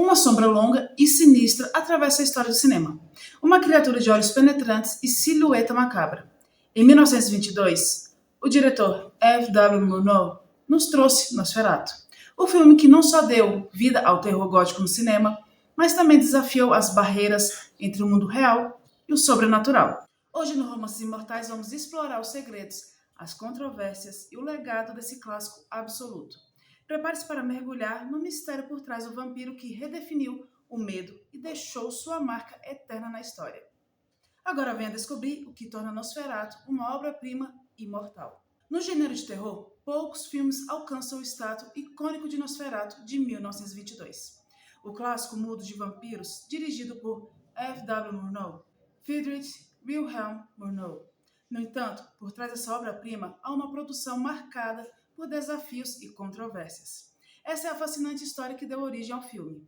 Uma sombra longa e sinistra atravessa a história do cinema. Uma criatura de olhos penetrantes e silhueta macabra. Em 1922, o diretor F. W. Murnau nos trouxe Nosferatu, o filme que não só deu vida ao terror gótico no cinema, mas também desafiou as barreiras entre o mundo real e o sobrenatural. Hoje no Romances Imortais vamos explorar os segredos, as controvérsias e o legado desse clássico absoluto. Prepare-se para mergulhar no mistério por trás do vampiro que redefiniu o medo e deixou sua marca eterna na história. Agora venha descobrir o que torna Nosferatu uma obra-prima imortal. No gênero de terror, poucos filmes alcançam o status icônico de Nosferatu de 1922. O clássico mudo de vampiros, dirigido por F. W. Murnau, Friedrich Wilhelm Murnau. No entanto, por trás dessa obra-prima há uma produção marcada por desafios e controvérsias. Essa é a fascinante história que deu origem ao filme.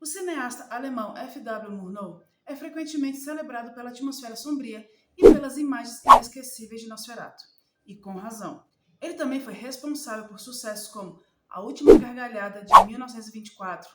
O cineasta alemão F. W. Murnau é frequentemente celebrado pela atmosfera sombria e pelas imagens inesquecíveis de Nosferatu, e com razão. Ele também foi responsável por sucessos como A Última Gargalhada, de 1924,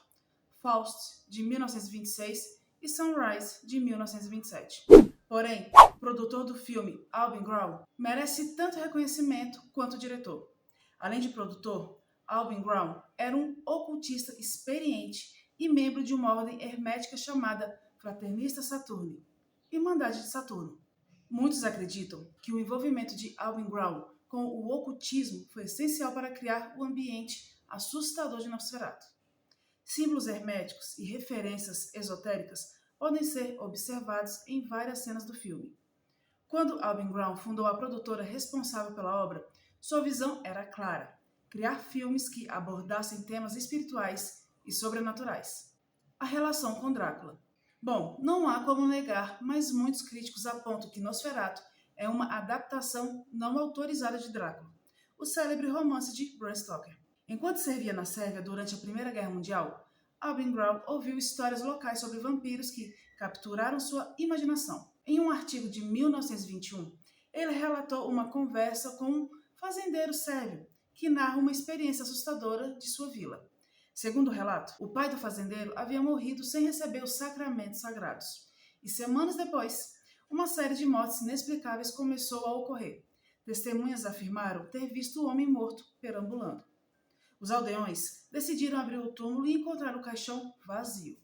Faust, de 1926 e Sunrise, de 1927. Porém, o produtor do filme, Albin Grau, merece tanto reconhecimento quanto o diretor. Além de produtor, Albin Grau era um ocultista experiente e membro de uma ordem hermética chamada Fraternista Saturni, Irmandade de Saturno. Muitos acreditam que o envolvimento de Albin Grau com o ocultismo foi essencial para criar o ambiente assustador de Nosferatu. Símbolos herméticos e referências esotéricas podem ser observados em várias cenas do filme. Quando Albin Grau fundou a produtora responsável pela obra, sua visão era clara: criar filmes que abordassem temas espirituais e sobrenaturais. A relação com Drácula. Bom, não há como negar, mas muitos críticos apontam que Nosferatu é uma adaptação não autorizada de Drácula, o célebre romance de Bram Stoker. Enquanto servia na Sérvia durante a Primeira Guerra Mundial, Albin Grau ouviu histórias locais sobre vampiros que capturaram sua imaginação. Em um artigo de 1921, ele relatou uma conversa com um fazendeiro sérvio que narra uma experiência assustadora de sua vila. Segundo o relato, o pai do fazendeiro havia morrido sem receber os sacramentos sagrados. E semanas depois, uma série de mortes inexplicáveis começou a ocorrer. Testemunhas afirmaram ter visto o homem morto perambulando. Os aldeões decidiram abrir o túmulo e encontrar o caixão vazio.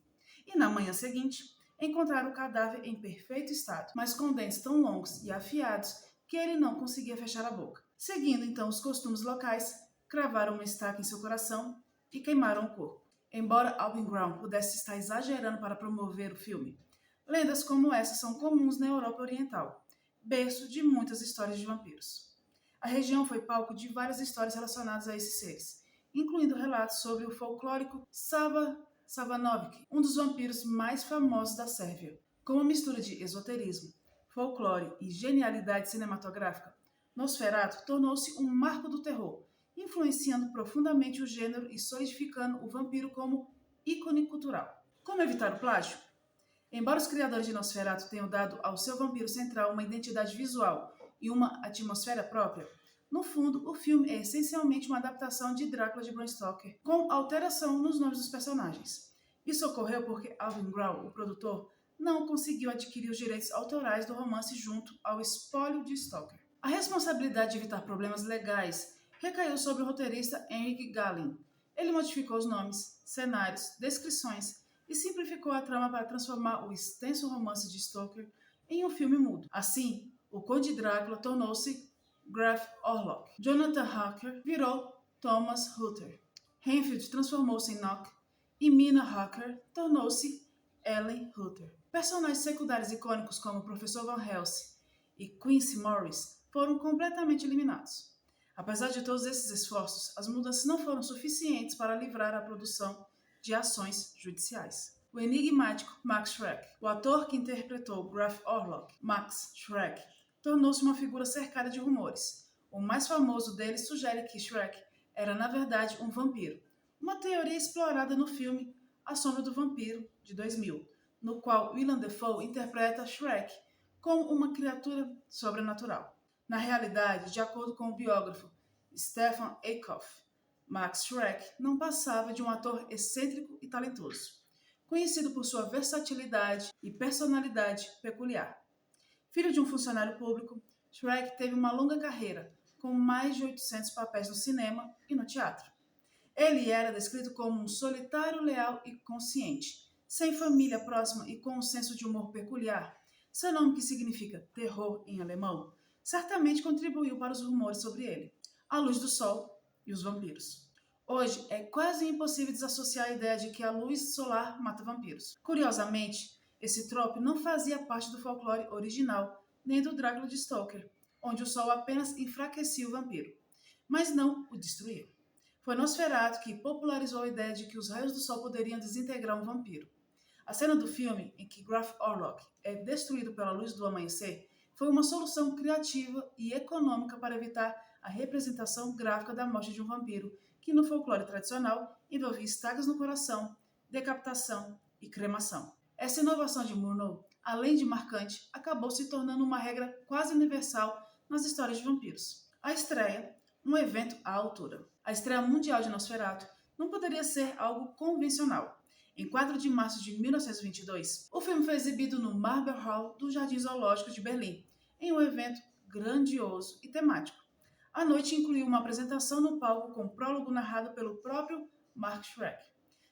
E na manhã seguinte, encontraram o cadáver em perfeito estado, mas com dentes tão longos e afiados que ele não conseguia fechar a boca. Seguindo então os costumes locais, cravaram uma estaca em seu coração e queimaram o corpo. Embora Albin Grau pudesse estar exagerando para promover o filme, lendas como essa são comuns na Europa Oriental, berço de muitas histórias de vampiros. A região foi palco de várias histórias relacionadas a esses seres, incluindo relatos sobre o folclórico Sava Savanovic, um dos vampiros mais famosos da Sérvia. Com uma mistura de esoterismo, folclore e genialidade cinematográfica, Nosferatu tornou-se um marco do terror, influenciando profundamente o gênero e solidificando o vampiro como ícone cultural. Como evitar o plágio? Embora os criadores de Nosferatu tenham dado ao seu vampiro central uma identidade visual e uma atmosfera própria, no fundo, o filme é essencialmente uma adaptação de Drácula de Bram Stoker, com alteração nos nomes dos personagens. Isso ocorreu porque Albin Grau, o produtor, não conseguiu adquirir os direitos autorais do romance junto ao espólio de Stoker. A responsabilidade de evitar problemas legais recaiu sobre o roteirista Henrik Galeen. Ele modificou os nomes, cenários, descrições e simplificou a trama para transformar o extenso romance de Stoker em um filme mudo. Assim, o Conde Drácula tornou-se Graf Orlok. Jonathan Harker virou Thomas Hutter. Renfield transformou-se em Nock e Mina Harker tornou-se Ellen Hutter. Personagens secundários icônicos como o Professor Van Helsing e Quincy Morris foram completamente eliminados. Apesar de todos esses esforços, as mudanças não foram suficientes para livrar a produção de ações judiciais. O enigmático Max Schreck. O ator que interpretou Graf Orlok, Max Schreck, tornou-se uma figura cercada de rumores. O mais famoso deles sugere que Shrek era, na verdade, um vampiro, uma teoria explorada no filme A Sombra do Vampiro, de 2000, no qual Willem Dafoe interpreta Shrek como uma criatura sobrenatural. Na realidade, de acordo com o biógrafo Stefan Eickhoff, Max Schreck não passava de um ator excêntrico e talentoso, conhecido por sua versatilidade e personalidade peculiar. Filho de um funcionário público, Schreck teve uma longa carreira, com mais de 800 papéis no cinema e no teatro. Ele era descrito como um solitário leal e consciente, sem família próxima e com um senso de humor peculiar. Seu nome, que significa terror em alemão, certamente contribuiu para os rumores sobre ele, a luz do sol e os vampiros. Hoje é quase impossível desassociar a ideia de que a luz solar mata vampiros. Curiosamente, esse trope não fazia parte do folclore original, nem do Drácula de Stoker, onde o sol apenas enfraquecia o vampiro, mas não o destruía. Foi Nosferatu que popularizou a ideia de que os raios do sol poderiam desintegrar um vampiro. A cena do filme, em que Graf Orlok é destruído pela luz do amanhecer, foi uma solução criativa e econômica para evitar a representação gráfica da morte de um vampiro, que no folclore tradicional envolvia estacas no coração, decapitação e cremação. Essa inovação de Murnau, além de marcante, acabou se tornando uma regra quase universal nas histórias de vampiros. A estreia, um evento à altura. A estreia mundial de Nosferatu não poderia ser algo convencional. Em 4 de março de 1922, o filme foi exibido no Marble Hall do Jardim Zoológico de Berlim, em um evento grandioso e temático. A noite incluiu uma apresentação no palco com prólogo narrado pelo próprio Mark Schreck,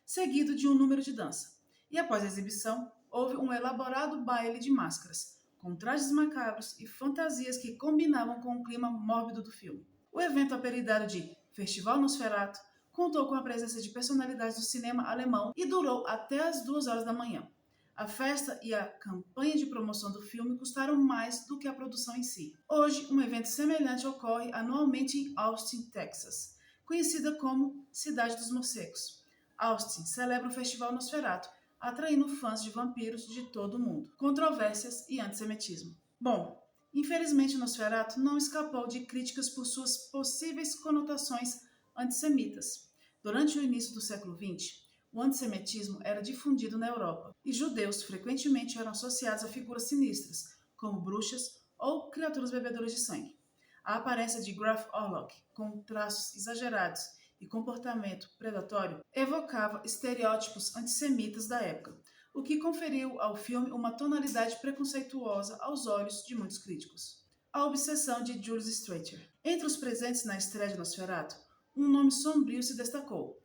seguido de um número de dança. E após a exibição, houve um elaborado baile de máscaras, com trajes macabros e fantasias que combinavam com o clima mórbido do filme. O evento, apelidado de Festival Nosferatu, contou com a presença de personalidades do cinema alemão e durou até as 2 horas da manhã. A festa e a campanha de promoção do filme custaram mais do que a produção em si. Hoje, um evento semelhante ocorre anualmente em Austin, Texas, conhecida como Cidade dos Morcegos. Austin celebra o Festival Nosferatu, atraindo fãs de vampiros de todo o mundo, controvérsias e antissemitismo. Bom, infelizmente Nosferatu não escapou de críticas por suas possíveis conotações antissemitas. Durante o início do século XX, o antissemitismo era difundido na Europa e judeus frequentemente eram associados a figuras sinistras, como bruxas ou criaturas bebedoras de sangue. A aparência de Graf Orlok, com traços exagerados e comportamento predatório, evocava estereótipos antissemitas da época, o que conferiu ao filme uma tonalidade preconceituosa aos olhos de muitos críticos. A obsessão de Julius Streicher. Entre os presentes na estreia de Nosferatu, um nome sombrio se destacou: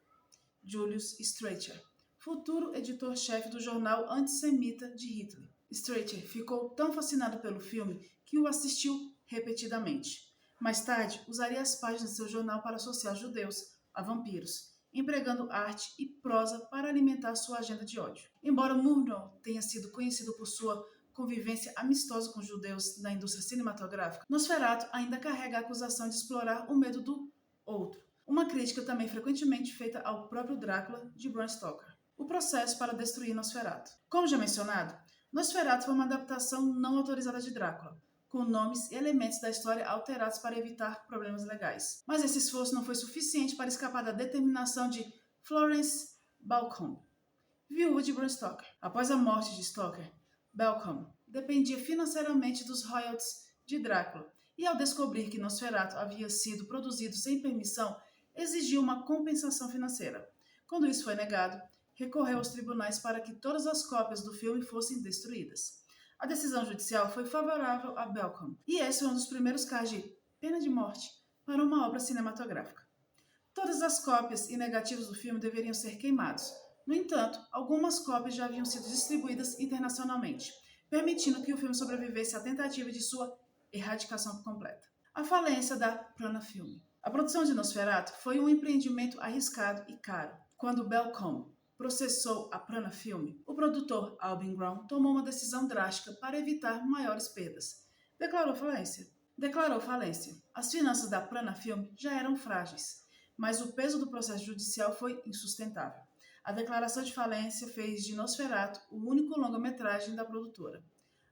Julius Streicher, futuro editor-chefe do jornal antissemita de Hitler. Streicher ficou tão fascinado pelo filme que o assistiu repetidamente. Mais tarde, usaria as páginas de seu jornal para associar judeus a vampiros, empregando arte e prosa para alimentar sua agenda de ódio. Embora Murnau tenha sido conhecido por sua convivência amistosa com judeus na indústria cinematográfica, Nosferatu ainda carrega a acusação de explorar o medo do outro, uma crítica também frequentemente feita ao próprio Drácula de Bram Stoker. O processo para destruir Nosferatu. Como já mencionado, Nosferatu foi uma adaptação não autorizada de Drácula, com nomes e elementos da história alterados para evitar problemas legais. Mas esse esforço não foi suficiente para escapar da determinação de Florence Balcom, viúva de Bram Stoker. Após a morte de Stoker, Balcom dependia financeiramente dos royalties de Drácula, e ao descobrir que Nosferatu havia sido produzido sem permissão, exigiu uma compensação financeira. Quando isso foi negado, recorreu aos tribunais para que todas as cópias do filme fossem destruídas. A decisão judicial foi favorável a Balcom, e esse foi um dos primeiros casos de pena de morte para uma obra cinematográfica. Todas as cópias e negativos do filme deveriam ser queimados. No entanto, algumas cópias já haviam sido distribuídas internacionalmente, permitindo que o filme sobrevivesse à tentativa de sua erradicação completa. A falência da Prana Film. A produção de Nosferatu foi um empreendimento arriscado e caro. Quando Balcom processou a Prana Film, o produtor Albin Brown tomou uma decisão drástica para evitar maiores perdas. Declarou falência. As finanças da Prana Film já eram frágeis, mas o peso do processo judicial foi insustentável. A declaração de falência fez de Nosferatu o único longa-metragem da produtora.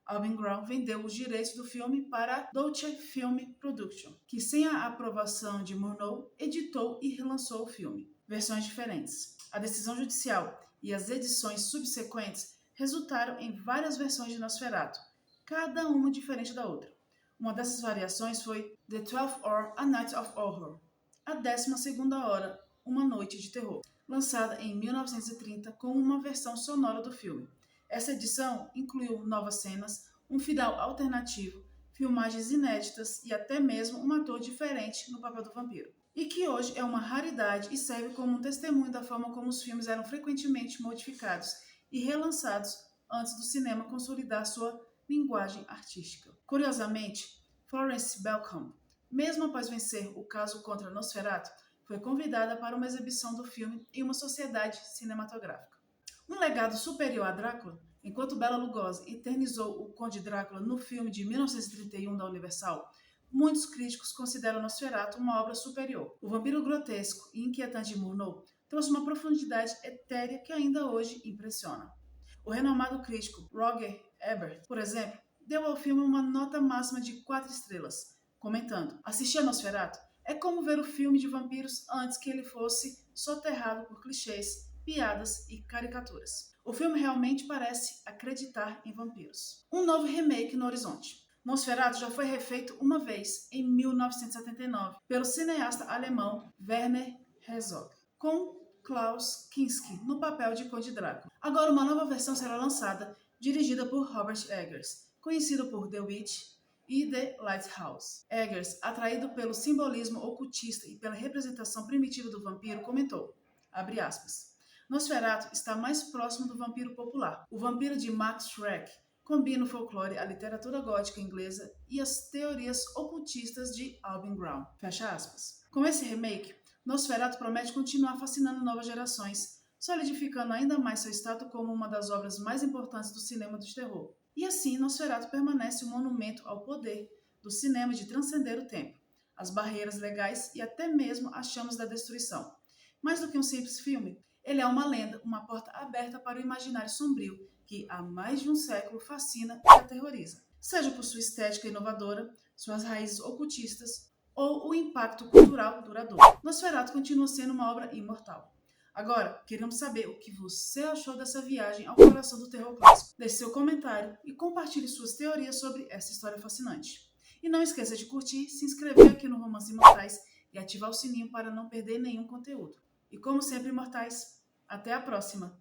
Alvin Grau vendeu os direitos do filme para a Deutsche Film Production, que sem a aprovação de Murnau, editou e relançou o filme. Versões diferentes. A decisão judicial e as edições subsequentes resultaram em várias versões de Nosferatu, cada uma diferente da outra. Uma dessas variações foi The 12th Hour, A Night of Horror, a 12ª hora, Uma Noite de Terror, lançada em 1930 com uma versão sonora do filme. Essa edição incluiu novas cenas, um final alternativo, filmagens inéditas e até mesmo um ator diferente no papel do vampiro. E que hoje é uma raridade e serve como um testemunho da forma como os filmes eram frequentemente modificados e relançados antes do cinema consolidar sua linguagem artística. Curiosamente, Florence Balcom, mesmo após vencer o caso contra Nosferatu, foi convidada para uma exibição do filme em uma sociedade cinematográfica. Um legado superior a Drácula, enquanto Bela Lugosi eternizou o Conde Drácula no filme de 1931 da Universal, muitos críticos consideram Nosferatu uma obra superior. O vampiro grotesco e inquietante de Murnau trouxe uma profundidade etérea que ainda hoje impressiona. O renomado crítico Roger Ebert, por exemplo, deu ao filme uma nota máxima de 4 estrelas, comentando: assistir a Nosferatu é como ver o filme de vampiros antes que ele fosse soterrado por clichês, piadas e caricaturas. O filme realmente parece acreditar em vampiros. Um novo remake no horizonte. Nosferatu já foi refeito uma vez, em 1979, pelo cineasta alemão Werner Herzog, com Klaus Kinski no papel de Conde Drácula. Agora uma nova versão será lançada, dirigida por Robert Eggers, conhecido por The Witch e The Lighthouse. Eggers, atraído pelo simbolismo ocultista e pela representação primitiva do vampiro, comentou, abre aspas, Nosferatu está mais próximo do vampiro popular. O vampiro de Max Schreck combina o folclore, a literatura gótica inglesa e as teorias ocultistas de Alvin Grau. Fecha aspas. Com esse remake, Nosferatu promete continuar fascinando novas gerações, solidificando ainda mais seu status como uma das obras mais importantes do cinema de terror. E assim, Nosferatu permanece um monumento ao poder do cinema de transcender o tempo, as barreiras legais e até mesmo as chamas da destruição. Mais do que um simples filme, ele é uma lenda, uma porta aberta para o imaginário sombrio que há mais de um século fascina e aterroriza, seja por sua estética inovadora, suas raízes ocultistas ou o impacto cultural duradouro. Nosferatu continua sendo uma obra imortal. Agora, queremos saber o que você achou dessa viagem ao coração do terror clássico. Deixe seu comentário e compartilhe suas teorias sobre essa história fascinante. E não esqueça de curtir, se inscrever aqui no Romances Imortais e ativar o sininho para não perder nenhum conteúdo. E como sempre, imortais, até a próxima!